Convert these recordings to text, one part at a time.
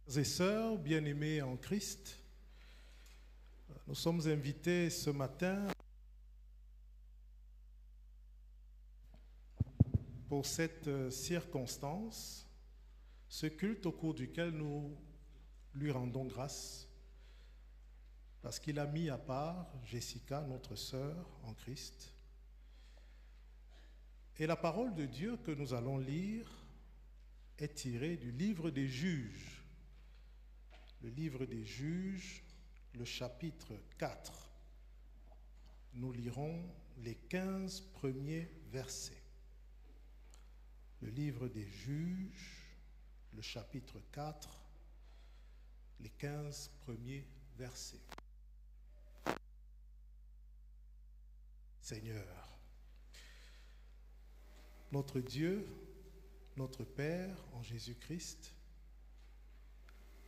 Frères et sœurs, bien-aimés en Christ, nous sommes invités ce matin pour cette circonstance, ce culte au cours duquel nous lui rendons grâce, parce qu'il a mis à part Jessica, notre sœur en Christ. Et la parole de Dieu que nous allons lire est tirée du livre des Juges. Le livre des Juges, le chapitre 4. Nous lirons les 15 premiers versets. Le livre des Juges, le chapitre 4, les 15 premiers versets. Seigneur, notre Dieu, notre Père en Jésus-Christ,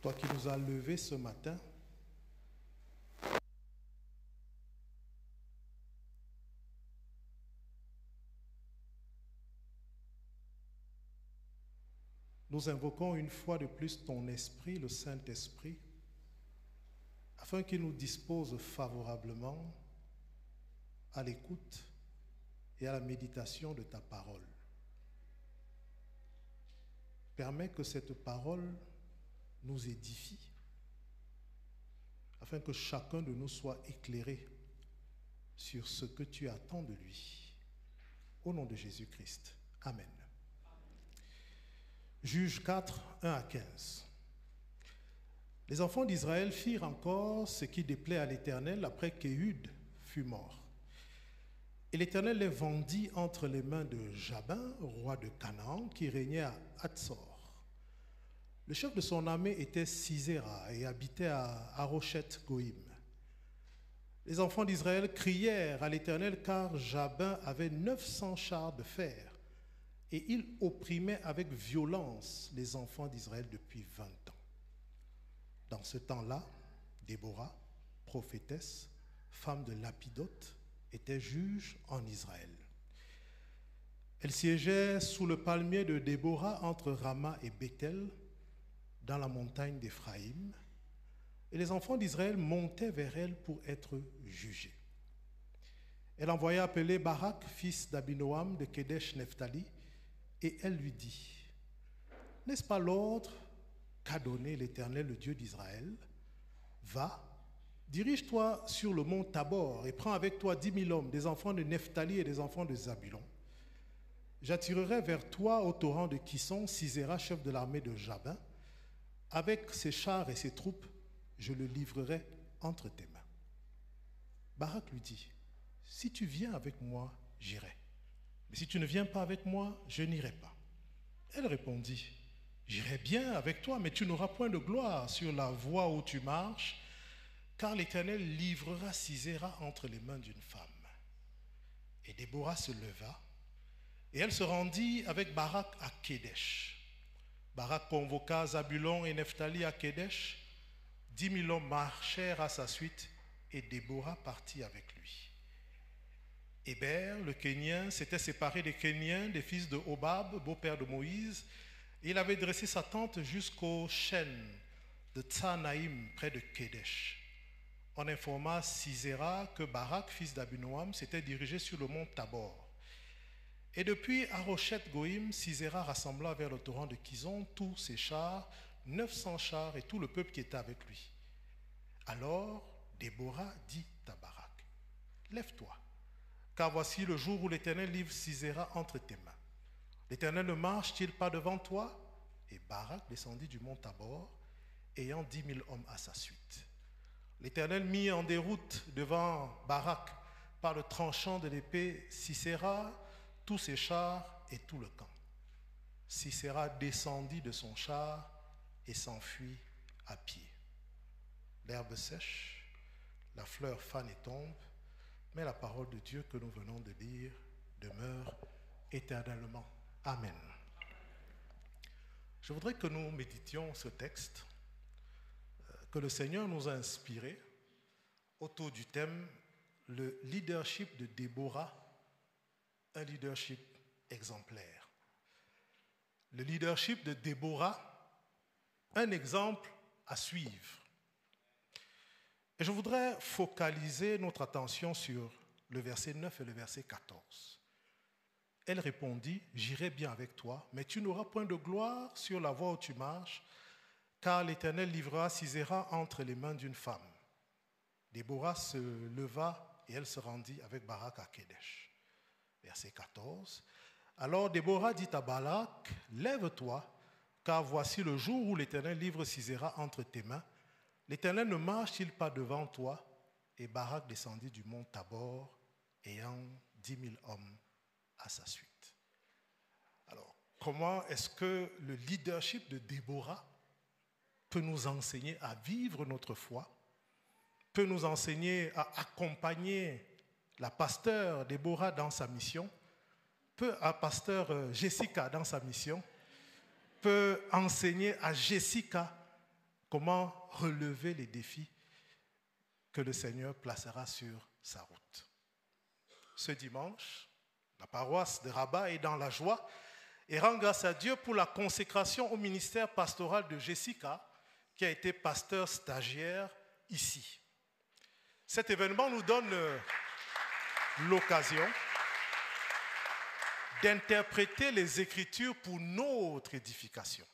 toi qui nous as levés ce matin, nous invoquons une fois de plus ton Esprit, le Saint-Esprit, afin qu'il nous dispose favorablement à l'écoute et à la méditation de ta parole. Permets que cette parole nous édifie, afin que chacun de nous soit éclairé sur ce que tu attends de lui. Au nom de Jésus-Christ. Amen. Juges 4, 1 à 15. Les enfants d'Israël firent encore ce qui déplaît à l'Éternel après qu'Éhud fut mort. Et l'Éternel les vendit entre les mains de Jabin, roi de Canaan, qui régnait à Hatzor. Le chef de son armée était Sisera et habitait à Haroshet-Goïm. Les enfants d'Israël crièrent à l'Éternel car Jabin avait 900 chars de fer et il opprimait avec violence les enfants d'Israël depuis 20 ans. Dans ce temps-là, Déborah, prophétesse, femme de Lapidote, était juge en Israël. Elle siégeait sous le palmier de Déborah entre Rama et Bethel, dans la montagne d'Éphraïm, et les enfants d'Israël montaient vers elle pour être jugés. Elle envoya appeler Barak, fils d'Abinoam de Kedesh Nephtali, et elle lui dit, « N'est-ce pas l'ordre qu'a donné l'Éternel, le Dieu d'Israël? Va, dirige-toi sur le mont Tabor et prends avec toi 10 000 hommes, des enfants de Nephtali et des enfants de Zabulon. J'attirerai vers toi au torrent de Kisson Sisera, chef de l'armée de Jabin. Avec ses chars et ses troupes, je le livrerai entre tes mains. » Barak lui dit, « Si tu viens avec moi, j'irai. Mais si tu ne viens pas avec moi, je n'irai pas. » Elle répondit, « J'irai bien avec toi, mais tu n'auras point de gloire sur la voie où tu marches, car l'Éternel livrera Sisera entre les mains d'une femme. » Et Déborah se leva, et elle se rendit avec Barak à Kédesh. Barak convoqua Zabulon et Nephtali à Kédesh. 10 000 hommes marchèrent à sa suite, et Déborah partit avec lui. Héber, le Kénien, s'était séparé des Kéniens, des fils de Hobab, beau-père de Moïse, et il avait dressé sa tente jusqu'au chêne de Tsanaïm, près de Kédesh. On informa Sisera que Barak, fils d'Abinoam, s'était dirigé sur le mont Tabor. Et depuis Haroshet-Goïm, Sisera rassembla vers le torrent de Kison tous ses chars, 900 chars et tout le peuple qui était avec lui. Alors Déborah dit à Barak, « Lève-toi, car voici le jour où l'Éternel livre Sisera entre tes mains. L'Éternel ne marche-t-il pas devant toi? » Et Barak descendit du mont Tabor, ayant 10 000 hommes à sa suite. L'Éternel mit en déroute devant Barak par le tranchant de l'épée Sisera, tous ses chars et tout le camp. Sisera descendit de son char et s'enfuit à pied. L'herbe sèche, la fleur fane et tombe, mais la parole de Dieu que nous venons de lire demeure éternellement. Amen. Je voudrais que nous méditions ce texte que le Seigneur nous a inspiré autour du thème « Le leadership de Déborah », un leadership exemplaire. Le leadership de Déborah un exemple à suivre. Et je voudrais focaliser notre attention sur le verset 9 et le verset 14. Elle répondit, « J'irai bien avec toi, mais tu n'auras point de gloire sur la voie où tu marches, car l'Éternel livrera Sisera entre les mains d'une femme. » Déborah se leva et elle se rendit avec Barak à Kédesh. Verset 14. Alors Déborah dit à Barak, « Lève-toi, car voici le jour où l'Éternel livre Sisera entre tes mains. L'Éternel ne marche-t-il pas devant toi ?» Et Barak descendit du mont Tabor, ayant 10 000 hommes à sa suite. Alors, comment est-ce que le leadership de Déborah peut nous enseigner à vivre notre foi, peut nous enseigner à accompagner la pasteur Déborah dans sa mission, peut à pasteur Jessica dans sa mission, peut enseigner à Jessica comment relever les défis que le Seigneur placera sur sa route. Ce dimanche, la paroisse de Rabat est dans la joie et rend grâce à Dieu pour la consécration au ministère pastoral de Jessica, qui a été pasteur stagiaire ici. Cet événement nous donne l'occasion d'interpréter les Écritures pour notre édification.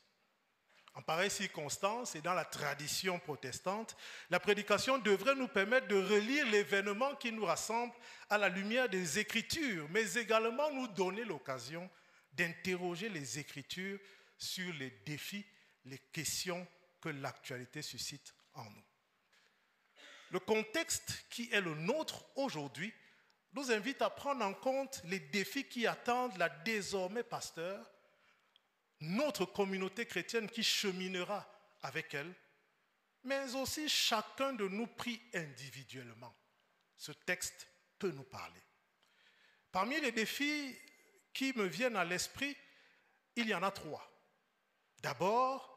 En pareille circonstance et dans la tradition protestante, la prédication devrait nous permettre de relire l'événement qui nous rassemble à la lumière des Écritures, mais également nous donner l'occasion d'interroger les Écritures sur les défis, les questions que l'actualité suscite en nous. Le contexte qui est le nôtre aujourd'hui nous invite à prendre en compte les défis qui attendent la désormais pasteur, notre communauté chrétienne qui cheminera avec elle, mais aussi chacun de nous pris individuellement. Ce texte peut nous parler. Parmi les défis qui me viennent à l'esprit, il y en a 3. D'abord,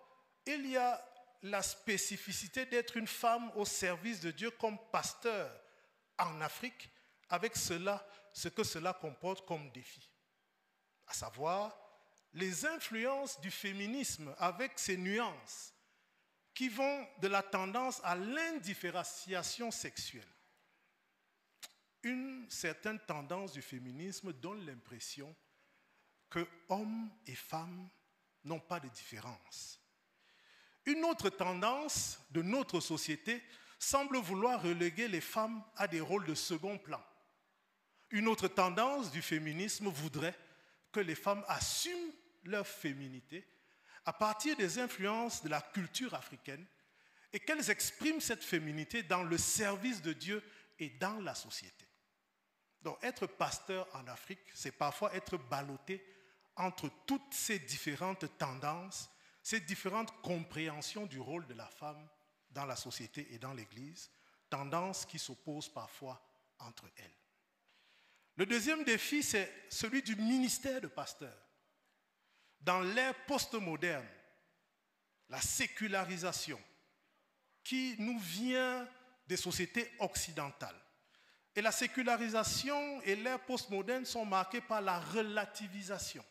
il y a la spécificité d'être une femme au service de Dieu comme pasteur en Afrique, avec ce que cela comporte comme défi, à savoir les influences du féminisme avec ses nuances qui vont de la tendance à l'indifférenciation sexuelle. Une certaine tendance du féminisme donne l'impression que hommes et femmes n'ont pas de différence. Une autre tendance de notre société semble vouloir reléguer les femmes à des rôles de second plan. Une autre tendance du féminisme voudrait que les femmes assument leur féminité à partir des influences de la culture africaine et qu'elles expriment cette féminité dans le service de Dieu et dans la société. Donc être pasteur en Afrique, c'est parfois être ballotté entre toutes ces différentes tendances, ces différentes compréhensions du rôle de la femme dans la société et dans l'Église, tendances qui s'opposent parfois entre elles. Le deuxième défi, c'est celui du ministère de pasteur. Dans l'ère postmoderne, la sécularisation qui nous vient des sociétés occidentales. Et la sécularisation et l'ère postmoderne sont marquées par la relativisation,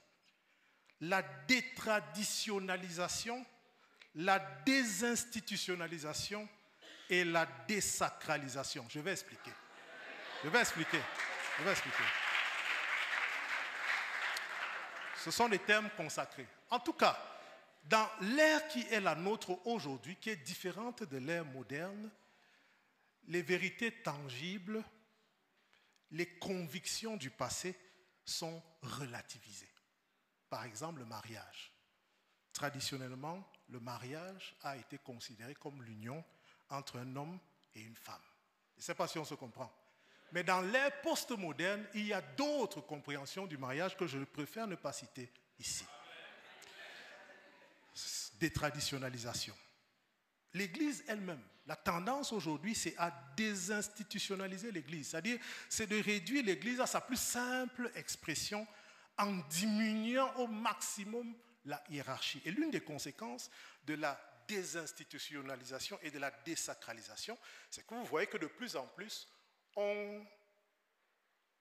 la détraditionnalisation, la désinstitutionnalisation et la désacralisation. Je vais expliquer. Ce sont des termes consacrés. En tout cas, dans l'ère qui est la nôtre aujourd'hui, qui est différente de l'ère moderne, les vérités tangibles, les convictions du passé sont relativisées. Par exemple, le mariage. Traditionnellement, le mariage a été considéré comme l'union entre un homme et une femme. Je ne sais pas si on se comprend. Mais dans l'ère postmoderne, il y a d'autres compréhensions du mariage que je préfère ne pas citer ici. Détraditionnalisation. L'Église elle-même, la tendance aujourd'hui, c'est à désinstitutionnaliser l'Église. C'est-à-dire, c'est de réduire l'Église à sa plus simple expression en diminuant au maximum la hiérarchie. Et l'une des conséquences de la désinstitutionnalisation et de la désacralisation, c'est que vous voyez que de plus en plus, on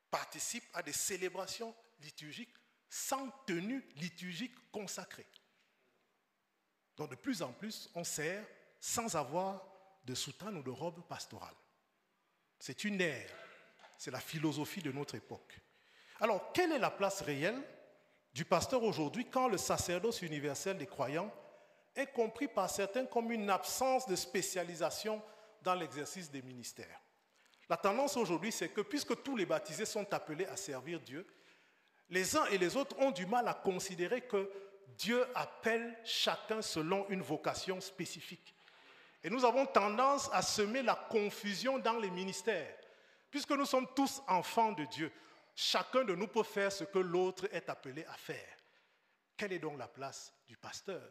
participe à des célébrations liturgiques sans tenue liturgique consacrée. Donc de plus en plus, on sert sans avoir de soutane ou de robe pastorale. C'est une ère, c'est la philosophie de notre époque. Alors, quelle est la place réelle du pasteur aujourd'hui quand le sacerdoce universel des croyants est compris par certains comme une absence de spécialisation dans l'exercice des ministères? La tendance aujourd'hui, c'est que puisque tous les baptisés sont appelés à servir Dieu, les uns et les autres ont du mal à considérer que Dieu appelle chacun selon une vocation spécifique. Et nous avons tendance à semer la confusion dans les ministères. Puisque nous sommes tous enfants de Dieu, chacun de nous peut faire ce que l'autre est appelé à faire. Quelle est donc la place du pasteur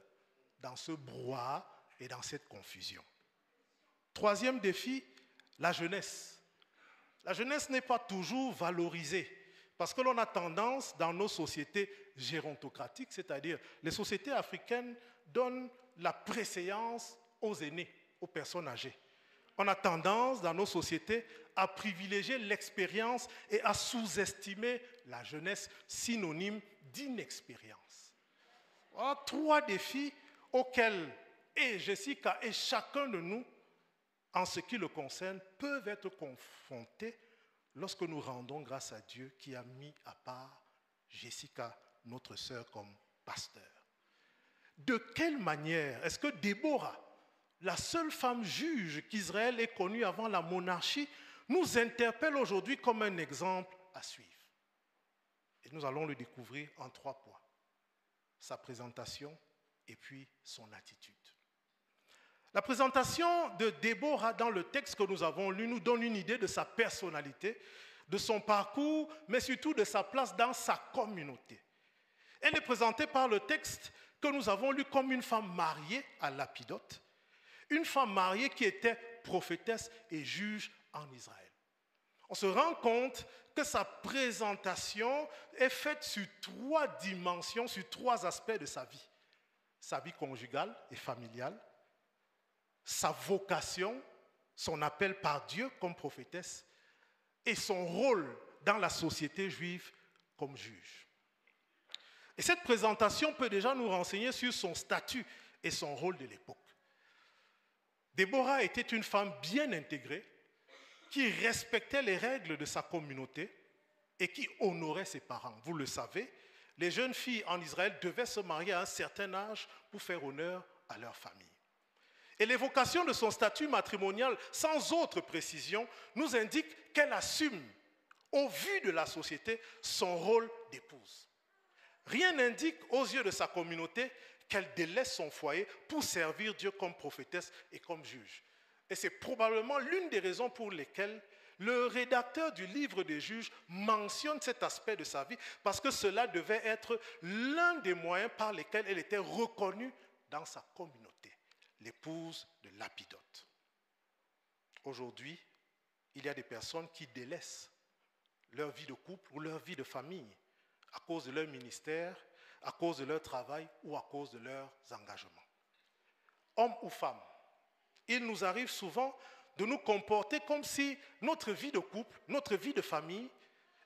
dans ce brouhaha et dans cette confusion? Troisième défi, la jeunesse. La jeunesse n'est pas toujours valorisée parce que l'on a tendance dans nos sociétés gérontocratiques, c'est-à-dire les sociétés africaines donnent la préséance aux aînés, aux personnes âgées. On a tendance dans nos sociétés à privilégier l'expérience et à sous-estimer la jeunesse, synonyme d'inexpérience. Voilà 3 défis auxquels Jessica et chacun de nous, en ce qui le concerne, peuvent être confrontés lorsque nous rendons grâce à Dieu qui a mis à part Jessica, notre sœur, comme pasteur. De quelle manière est-ce que Déborah, la seule femme juge qu'Israël ait connue avant la monarchie, nous interpelle aujourd'hui comme un exemple à suivre? Et nous allons le découvrir en 3 points. Sa présentation et puis son attitude. La présentation de Déborah dans le texte que nous avons lu nous donne une idée de sa personnalité, de son parcours, mais surtout de sa place dans sa communauté. Elle est présentée par le texte que nous avons lu comme une femme mariée à Lapidote, une femme mariée qui était prophétesse et juge en Israël. On se rend compte que sa présentation est faite sur 3 dimensions, sur 3 aspects de sa vie conjugale et familiale, sa vocation, son appel par Dieu comme prophétesse et son rôle dans la société juive comme juge. Et cette présentation peut déjà nous renseigner sur son statut et son rôle de l'époque. Déborah était une femme bien intégrée qui respectait les règles de sa communauté et qui honorait ses parents. Vous le savez, les jeunes filles en Israël devaient se marier à un certain âge pour faire honneur à leur famille. Et l'évocation de son statut matrimonial, sans autre précision, nous indique qu'elle assume, au vu de la société, son rôle d'épouse. Rien n'indique aux yeux de sa communauté qu'elle délaisse son foyer pour servir Dieu comme prophétesse et comme juge. Et c'est probablement l'une des raisons pour lesquelles le rédacteur du livre des juges mentionne cet aspect de sa vie, parce que cela devait être l'un des moyens par lesquels elle était reconnue dans sa communauté, l'épouse de Lapidote. Aujourd'hui, il y a des personnes qui délaissent leur vie de couple ou leur vie de famille à cause de leur ministère, à cause de leur travail ou à cause de leurs engagements. Hommes ou femmes, il nous arrive souvent de nous comporter comme si notre vie de couple, notre vie de famille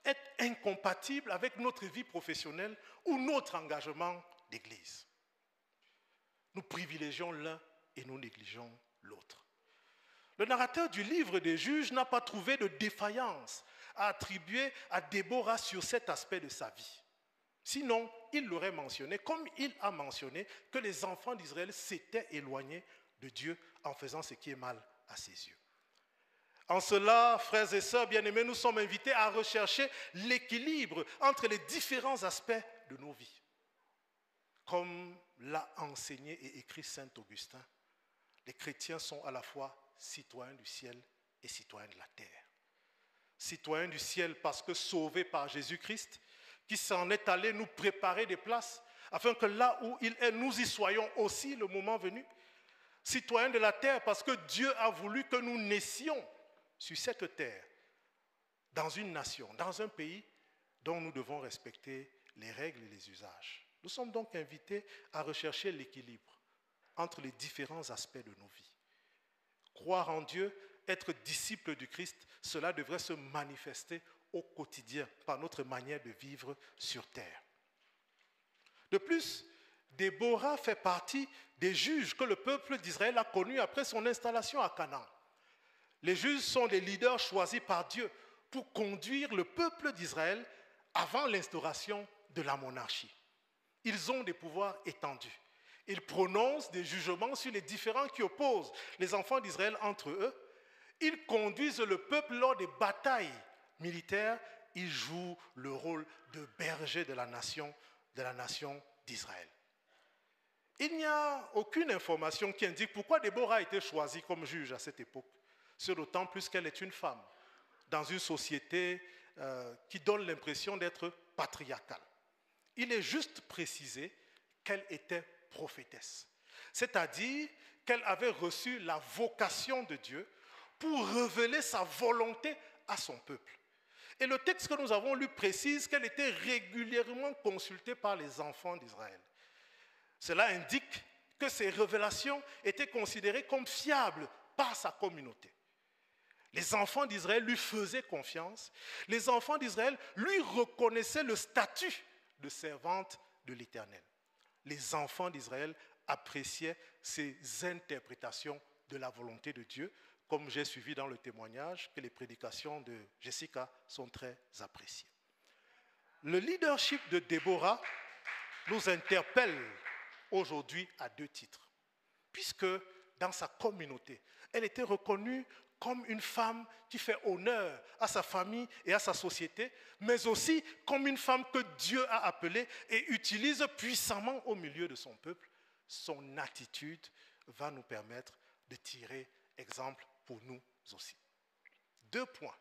est incompatible avec notre vie professionnelle ou notre engagement d'église. Nous privilégions l'un et nous négligeons l'autre. Le narrateur du livre des juges n'a pas trouvé de défaillance à attribuer à Déborah sur cet aspect de sa vie. Sinon, il l'aurait mentionné, comme il a mentionné que les enfants d'Israël s'étaient éloignés de Dieu en faisant ce qui est mal à ses yeux. En cela, frères et sœurs bien-aimés, nous sommes invités à rechercher l'équilibre entre les différents aspects de nos vies. Comme l'a enseigné et écrit saint Augustin, les chrétiens sont à la fois citoyens du ciel et citoyens de la terre. Citoyens du ciel parce que sauvés par Jésus-Christ, qui s'en est allé nous préparer des places, afin que là où il est, nous y soyons aussi le moment venu. Citoyens de la terre parce que Dieu a voulu que nous naissions sur cette terre, dans une nation, dans un pays dont nous devons respecter les règles et les usages. Nous sommes donc invités à rechercher l'équilibre entre les différents aspects de nos vies. Croire en Dieu, être disciple du Christ, cela devrait se manifester au quotidien par notre manière de vivre sur terre. De plus, Déborah fait partie des juges que le peuple d'Israël a connus après son installation à Canaan. Les juges sont des leaders choisis par Dieu pour conduire le peuple d'Israël avant l'instauration de la monarchie. Ils ont des pouvoirs étendus. Ils prononcent des jugements sur les différends qui opposent les enfants d'Israël entre eux. Ils conduisent le peuple lors des batailles militaires. Ils jouent le rôle de berger de la nation d'Israël. Il n'y a aucune information qui indique pourquoi Déborah a été choisie comme juge à cette époque, ce d'autant plus qu'elle est une femme dans une société qui donne l'impression d'être patriarcale. Il est juste précisé qu'elle était prophétesse, c'est-à-dire qu'elle avait reçu la vocation de Dieu pour révéler sa volonté à son peuple. Et le texte que nous avons lu précise qu'elle était régulièrement consultée par les enfants d'Israël. Cela indique que ces révélations étaient considérées comme fiables par sa communauté. Les enfants d'Israël lui faisaient confiance. Les enfants d'Israël lui reconnaissaient le statut de servante de l'Éternel. Les enfants d'Israël appréciaient ces interprétations de la volonté de Dieu, comme j'ai suivi dans le témoignage que les prédications de Jessica sont très appréciées. Le leadership de Déborah nous interpelle aujourd'hui à 2 titres, puisque dans sa communauté, elle était reconnue comme une femme qui fait honneur à sa famille et à sa société, mais aussi comme une femme que Dieu a appelée et utilise puissamment au milieu de son peuple. Son attitude va nous permettre de tirer exemple pour nous aussi. 2 points.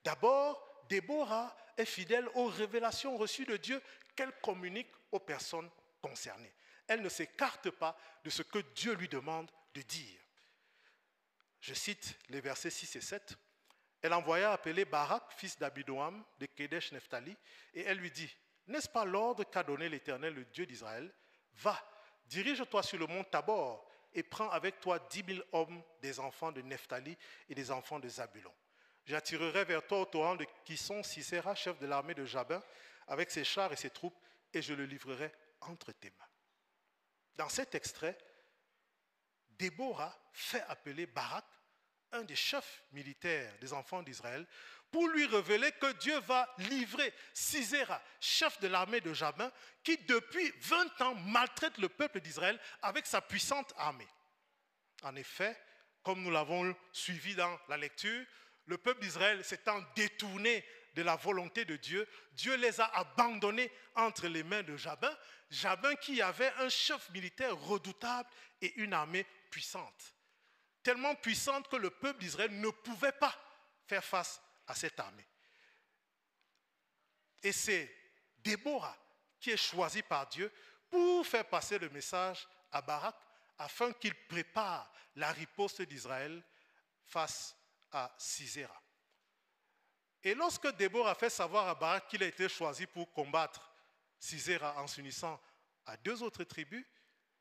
D'abord, Déborah est fidèle aux révélations reçues de Dieu qu'elle communique aux personnes concernées. Elle ne s'écarte pas de ce que Dieu lui demande de dire. Je cite les versets 6 et 7. Elle envoya appeler Barak, fils d'Abidoam, de Kedesh Nephtali, et elle lui dit, « N'est-ce pas l'ordre qu'a donné l'Éternel, le Dieu d'Israël? Va, dirige-toi sur le mont Tabor et prends avec toi 10 000 hommes des enfants de Nephtali et des enfants de Zabulon. J'attirerai vers toi au torrent de Kisson Sisera, chef de l'armée de Jabin, avec ses chars et ses troupes, et je le livrerai entre tes mains. » Dans cet extrait, Déborah fait appeler Barak, un des chefs militaires des enfants d'Israël, pour lui révéler que Dieu va livrer Sisera, chef de l'armée de Jabin, qui depuis 20 ans maltraite le peuple d'Israël avec sa puissante armée. En effet, comme nous l'avons suivi dans la lecture, le peuple d'Israël s'étant détourné de la volonté de Dieu, Dieu les a abandonnés entre les mains de Jabin, Jabin qui avait un chef militaire redoutable et une armée puissante. Tellement puissante que le peuple d'Israël ne pouvait pas faire face à cette armée. Et c'est Déborah qui est choisie par Dieu pour faire passer le message à Barak afin qu'il prépare la riposte d'Israël face à Sisera. Et lorsque Déborah a fait savoir à Barak qu'il a été choisi pour combattre Sisera en s'unissant à 2 autres tribus,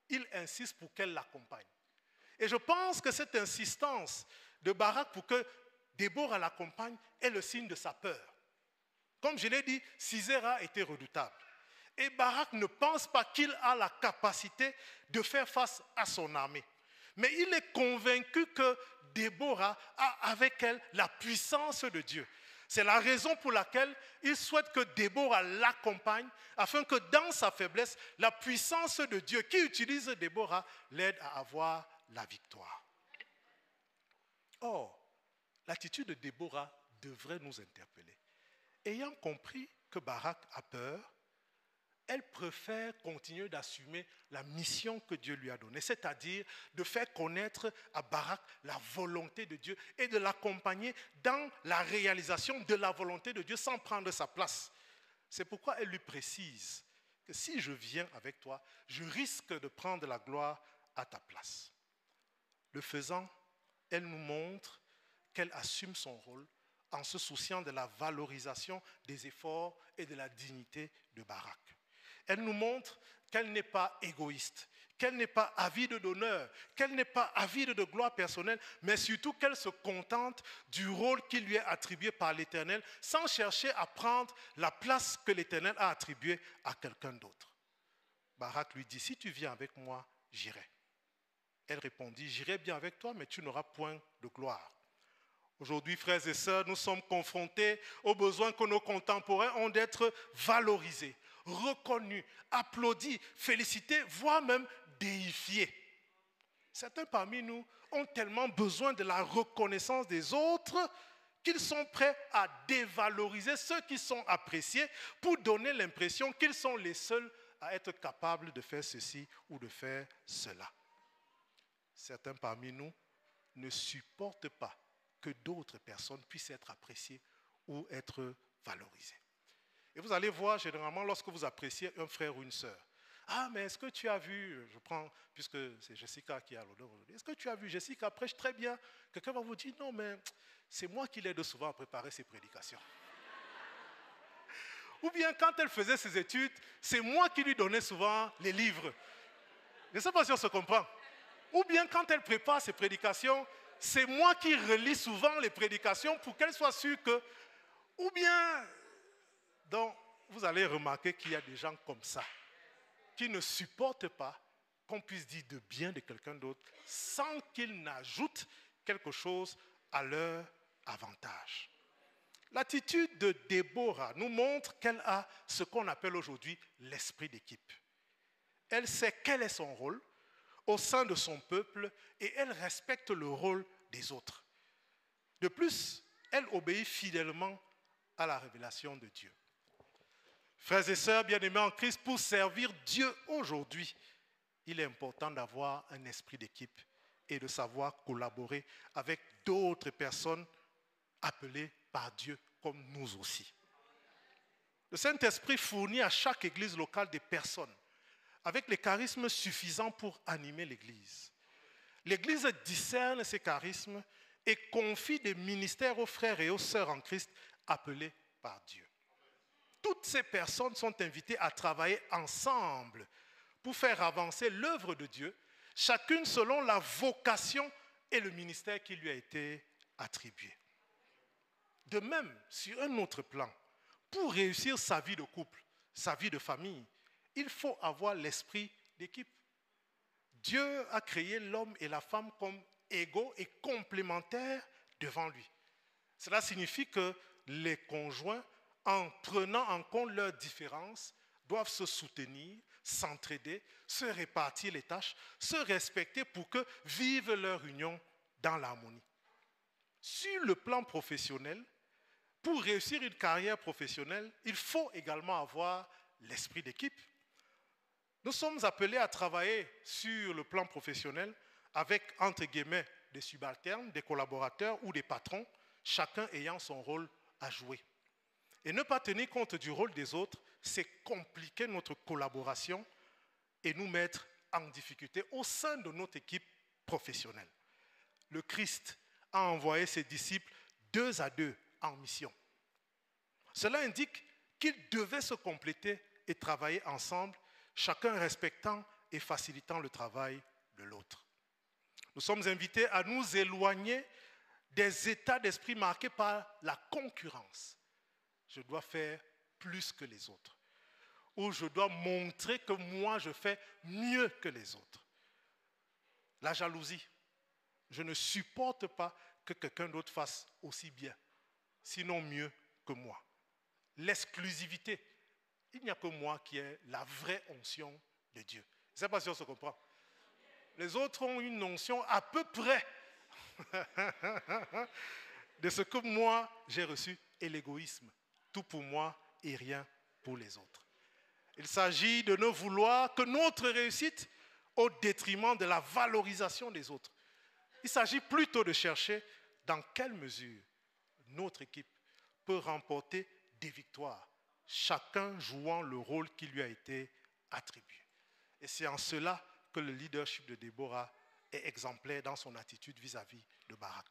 il insiste pour qu'elle l'accompagne. Et je pense que cette insistance de Barak pour que Déborah l'accompagne est le signe de sa peur. Comme je l'ai dit, Sisera était redoutable. Et Barak ne pense pas qu'il a la capacité de faire face à son armée. Mais il est convaincu que Déborah a avec elle la puissance de Dieu. C'est la raison pour laquelle il souhaite que Déborah l'accompagne afin que dans sa faiblesse, la puissance de Dieu qui utilise Déborah l'aide à avoir la victoire. Or, l'attitude de Déborah devrait nous interpeller. Ayant compris que Barak a peur, elle préfère continuer d'assumer la mission que Dieu lui a donnée, c'est-à-dire de faire connaître à Barak la volonté de Dieu et de l'accompagner dans la réalisation de la volonté de Dieu sans prendre sa place. C'est pourquoi elle lui précise que si je viens avec toi, je risque de prendre la gloire à ta place. Le faisant, elle nous montre qu'elle assume son rôle en se souciant de la valorisation des efforts et de la dignité de Barak. Elle nous montre qu'elle n'est pas égoïste, qu'elle n'est pas avide d'honneur, qu'elle n'est pas avide de gloire personnelle, mais surtout qu'elle se contente du rôle qui lui est attribué par l'Éternel, sans chercher à prendre la place que l'Éternel a attribuée à quelqu'un d'autre. Barak lui dit, si tu viens avec moi, j'irai. Elle répondit, j'irai bien avec toi, mais tu n'auras point de gloire. Aujourd'hui, frères et sœurs, nous sommes confrontés aux besoins que nos contemporains ont d'être valorisés, reconnus, applaudis, félicités, voire même déifiés. Certains parmi nous ont tellement besoin de la reconnaissance des autres qu'ils sont prêts à dévaloriser ceux qui sont appréciés pour donner l'impression qu'ils sont les seuls à être capables de faire ceci ou de faire cela. Certains parmi nous ne supportent pas que d'autres personnes puissent être appréciées ou être valorisées. Et vous allez voir généralement lorsque vous appréciez un frère ou une sœur. Ah, mais est-ce que tu as vu, je prends, puisque c'est Jessica qui a l'honneur aujourd'hui, est-ce que tu as vu, Jessica prêche très bien. Quelqu'un va vous dire, non, mais c'est moi qui l'aide souvent à préparer ses prédications. Ou bien quand elle faisait ses études, c'est moi qui lui donnais souvent les livres. Je ne sais pas si on se comprend. Ou bien quand elle prépare ses prédications, c'est moi qui relis souvent les prédications pour qu'elle soit sûre que... Ou bien, donc, vous allez remarquer qu'il y a des gens comme ça, qui ne supportent pas qu'on puisse dire de bien de quelqu'un d'autre sans qu'ils n'ajoutent quelque chose à leur avantage. L'attitude de Déborah nous montre qu'elle a ce qu'on appelle aujourd'hui l'esprit d'équipe. Elle sait quel est son rôle au sein de son peuple et elle respecte le rôle des autres. De plus, elle obéit fidèlement à la révélation de Dieu. Frères et sœurs bien-aimés en Christ, pour servir Dieu aujourd'hui, il est important d'avoir un esprit d'équipe et de savoir collaborer avec d'autres personnes appelées par Dieu comme nous aussi. Le Saint-Esprit fournit à chaque église locale des personnes avec les charismes suffisants pour animer l'église. L'église discerne ces charismes et confie des ministères aux frères et aux sœurs en Christ appelés par Dieu. Toutes ces personnes sont invitées à travailler ensemble pour faire avancer l'œuvre de Dieu, chacune selon la vocation et le ministère qui lui a été attribué. De même, sur un autre plan, pour réussir sa vie de couple, sa vie de famille, il faut avoir l'esprit d'équipe. Dieu a créé l'homme et la femme comme égaux et complémentaires devant lui. Cela signifie que les conjoints, en prenant en compte leurs différences, doivent se soutenir, s'entraider, se répartir les tâches, se respecter pour que vive leur union dans l'harmonie. Sur le plan professionnel, pour réussir une carrière professionnelle, il faut également avoir l'esprit d'équipe. Nous sommes appelés à travailler sur le plan professionnel avec, entre guillemets, des subalternes, des collaborateurs ou des patrons, chacun ayant son rôle à jouer. Et ne pas tenir compte du rôle des autres, c'est compliquer notre collaboration et nous mettre en difficulté au sein de notre équipe professionnelle. Le Christ a envoyé ses disciples 2 à 2 en mission. Cela indique qu'ils devaient se compléter et travailler ensemble, chacun respectant et facilitant le travail de l'autre. Nous sommes invités à nous éloigner des états d'esprit marqués par la concurrence. Je dois faire plus que les autres. Ou je dois montrer que moi je fais mieux que les autres. La jalousie. Je ne supporte pas que quelqu'un d'autre fasse aussi bien, sinon mieux que moi. L'exclusivité. Il n'y a que moi qui ai la vraie onction de Dieu. Je ne sais pas si on se comprend. Les autres ont une onction à peu près de ce que moi j'ai reçu et l'égoïsme. Tout pour moi et rien pour les autres. Il s'agit de ne vouloir que notre réussite au détriment de la valorisation des autres. Il s'agit plutôt de chercher dans quelle mesure notre équipe peut remporter des victoires, chacun jouant le rôle qui lui a été attribué. Et c'est en cela que le leadership de Déborah est exemplaire dans son attitude vis-à-vis de Barak.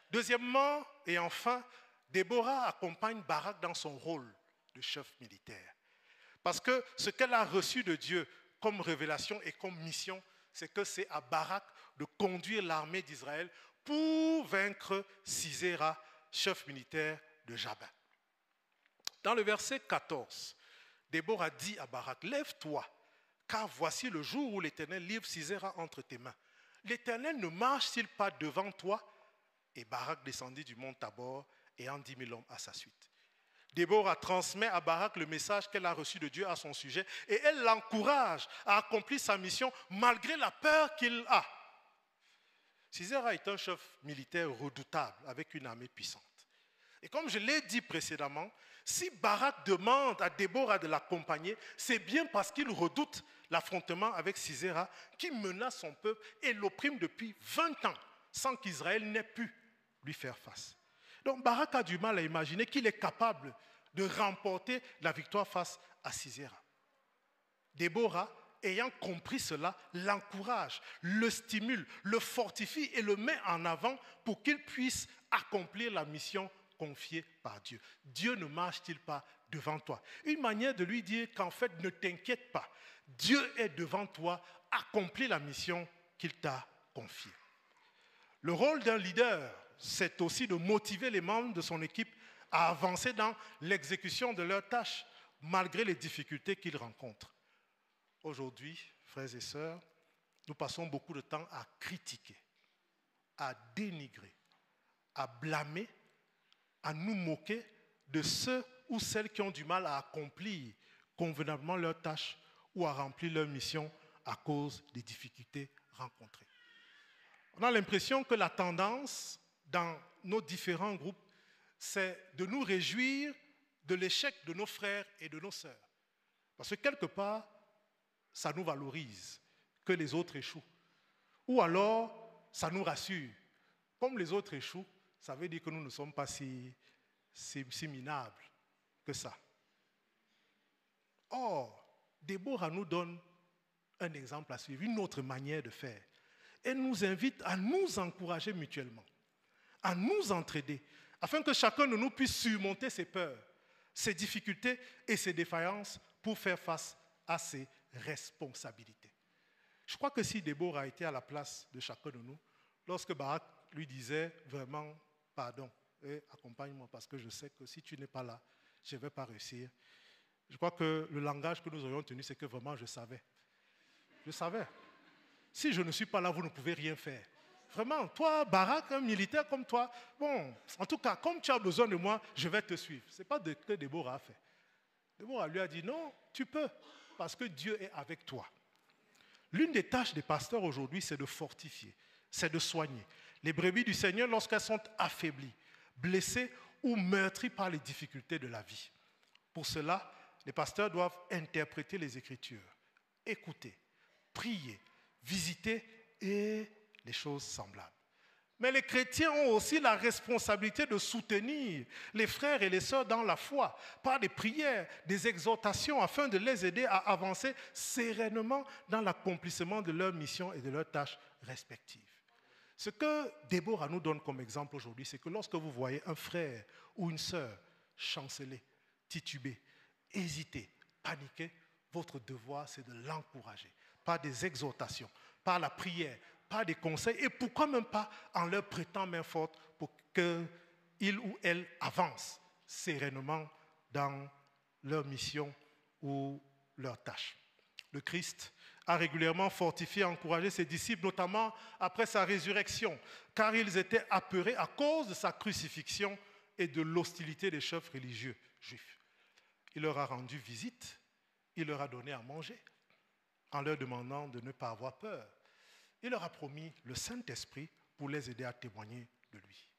Deuxièmement, et enfin, Déborah accompagne Barak dans son rôle de chef militaire. Parce que ce qu'elle a reçu de Dieu comme révélation et comme mission, c'est que c'est à Barak de conduire l'armée d'Israël pour vaincre Sisera, chef militaire de Jabin. Dans le verset 14, Déborah dit à Barak, « Lève-toi, car voici le jour où l'Éternel livre Sisera entre tes mains. L'Éternel ne marche-t-il pas devant toi? Et Barak descendit du mont Tabor et en 10 000 hommes à sa suite. Déborah transmet à Barak le message qu'elle a reçu de Dieu à son sujet et elle l'encourage à accomplir sa mission malgré la peur qu'il a. Sisera est un chef militaire redoutable avec une armée puissante. Et comme je l'ai dit précédemment, si Barak demande à Déborah de l'accompagner, c'est bien parce qu'il redoute l'affrontement avec Sisera qui menace son peuple et l'opprime depuis 20 ans sans qu'Israël n'ait pu lui faire face. Donc Barak a du mal à imaginer qu'il est capable de remporter la victoire face à Sisera. Déborah, ayant compris cela, l'encourage, le stimule, le fortifie et le met en avant pour qu'il puisse accomplir la mission confiée par Dieu. Dieu ne marche-t-il pas devant toi? Une manière de lui dire qu'en fait, ne t'inquiète pas. Dieu est devant toi, accomplis la mission qu'il t'a confiée. Le rôle d'un leader, c'est aussi de motiver les membres de son équipe à avancer dans l'exécution de leurs tâches, malgré les difficultés qu'ils rencontrent. Aujourd'hui, frères et sœurs, nous passons beaucoup de temps à critiquer, à dénigrer, à blâmer, à nous moquer de ceux ou celles qui ont du mal à accomplir convenablement leurs tâches ou à remplir leur mission à cause des difficultés rencontrées. On a l'impression que la tendance dans nos différents groupes, c'est de nous réjouir de l'échec de nos frères et de nos sœurs. Parce que quelque part, ça nous valorise que les autres échouent. Ou alors, ça nous rassure. Comme les autres échouent, ça veut dire que nous ne sommes pas si minables que ça. Or, Déborah nous donne un exemple à suivre, une autre manière de faire. Elle nous invite à nous encourager mutuellement, à nous entraider, afin que chacun de nous puisse surmonter ses peurs, ses difficultés et ses défaillances pour faire face à ses responsabilités. Je crois que si Déborah était à la place de chacun de nous, lorsque Barak lui disait vraiment pardon et accompagne-moi parce que je sais que si tu n'es pas là, je ne vais pas réussir. Je crois que le langage que nous aurions tenu, c'est que vraiment je savais. Je savais. Si je ne suis pas là, vous ne pouvez rien faire. Vraiment, toi, Barak, un militaire comme toi, bon, en tout cas, comme tu as besoin de moi, je vais te suivre. Ce n'est pas ce que Déborah a fait. Déborah lui a dit, non, tu peux, parce que Dieu est avec toi. L'une des tâches des pasteurs aujourd'hui, c'est de fortifier, c'est de soigner les brebis du Seigneur lorsqu'elles sont affaiblies, blessées ou meurtries par les difficultés de la vie. Pour cela, les pasteurs doivent interpréter les Écritures, écouter, prier, visiter et les choses semblables. Mais les chrétiens ont aussi la responsabilité de soutenir les frères et les sœurs dans la foi par des prières, des exhortations afin de les aider à avancer sereinement dans l'accomplissement de leur mission et de leurs tâches respectives. Ce que Déborah nous donne comme exemple aujourd'hui, c'est que lorsque vous voyez un frère ou une sœur chanceler, tituber, hésiter, paniquer, votre devoir c'est de l'encourager par des exhortations, par la prière, par des conseils et pourquoi même pas en leur prêtant main forte pour qu'ils ou elles avancent sereinement dans leur mission ou leur tâche. Le Christ a régulièrement fortifié et encouragé ses disciples, notamment après sa résurrection, car ils étaient apeurés à cause de sa crucifixion et de l'hostilité des chefs religieux juifs. Il leur a rendu visite, il leur a donné à manger, en leur demandant de ne pas avoir peur. Il leur a promis le Saint-Esprit pour les aider à témoigner de lui.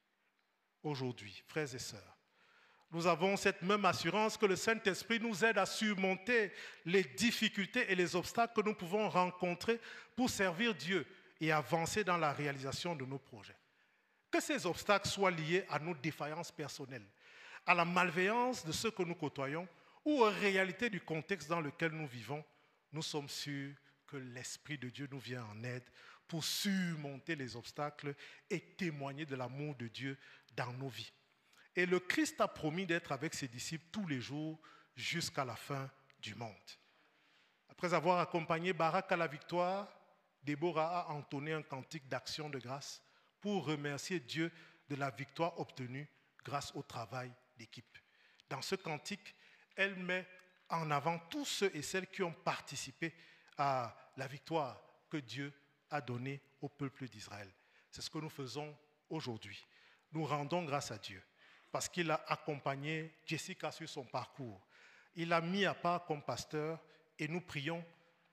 Aujourd'hui, frères et sœurs, nous avons cette même assurance que le Saint-Esprit nous aide à surmonter les difficultés et les obstacles que nous pouvons rencontrer pour servir Dieu et avancer dans la réalisation de nos projets. Que ces obstacles soient liés à nos défaillances personnelles, à la malveillance de ceux que nous côtoyons ou aux réalités du contexte dans lequel nous vivons, nous sommes sûrs que l'Esprit de Dieu nous vient en aide pour surmonter les obstacles et témoigner de l'amour de Dieu dans nos vies. Et le Christ a promis d'être avec ses disciples tous les jours jusqu'à la fin du monde. Après avoir accompagné Barak à la victoire, Déborah a entonné un cantique d'action de grâce pour remercier Dieu de la victoire obtenue grâce au travail d'équipe. Dans ce cantique, elle met en avant tous ceux et celles qui ont participé à la victoire que Dieu a donnée au peuple d'Israël. C'est ce que nous faisons aujourd'hui. Nous rendons grâce à Dieu parce qu'il a accompagné Jessica sur son parcours. Il l'a mis à part comme pasteur et nous prions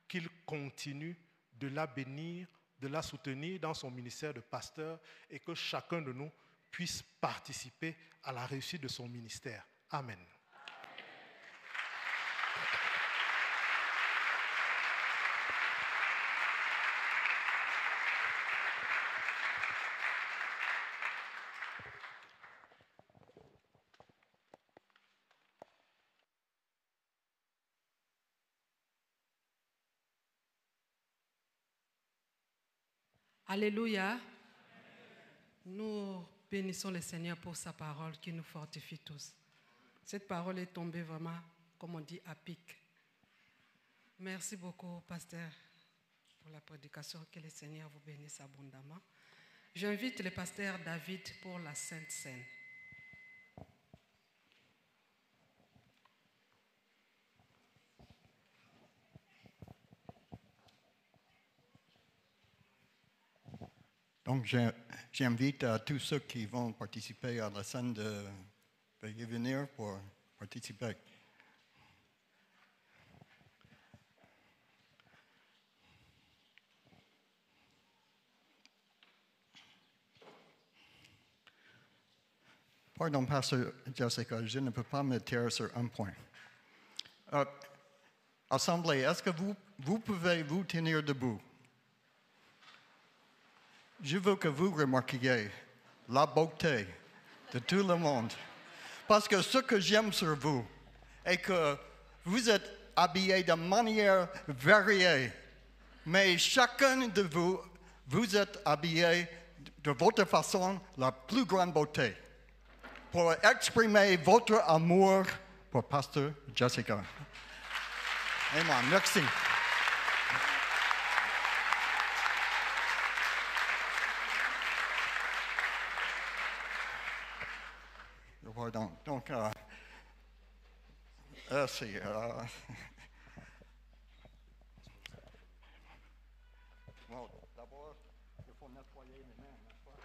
qu'il continue de la bénir, de la soutenir dans son ministère de pasteur et que chacun de nous puisse participer à la réussite de son ministère. Amen. Alléluia. Nous bénissons le Seigneur pour sa parole qui nous fortifie tous. Cette parole est tombée vraiment, comme on dit, à pic. Merci beaucoup, pasteur, pour la prédication. Que le Seigneur vous bénisse abondamment. J'invite le pasteur David pour la Sainte Seine. Donc, j'invite tous ceux qui vont participer à la scène de veuillez venir pour participer. Pardon, Pasteur Jessica, je ne peux pas me taire sur un point. Assemblée, est-ce que vous pouvez vous tenir debout? Je veux que vous remarquiez la beauté de tout le monde. Parce que ce que j'aime sur vous est que vous êtes habillés de manière variée. Mais chacun de vous, vous êtes habillés de votre façon la plus grande beauté pour exprimer votre amour pour Pasteur Jessica. Amen. Merci. Pardon. Donc, merci. Bon, d'abord, il faut nettoyer les mains, n'est-ce pas?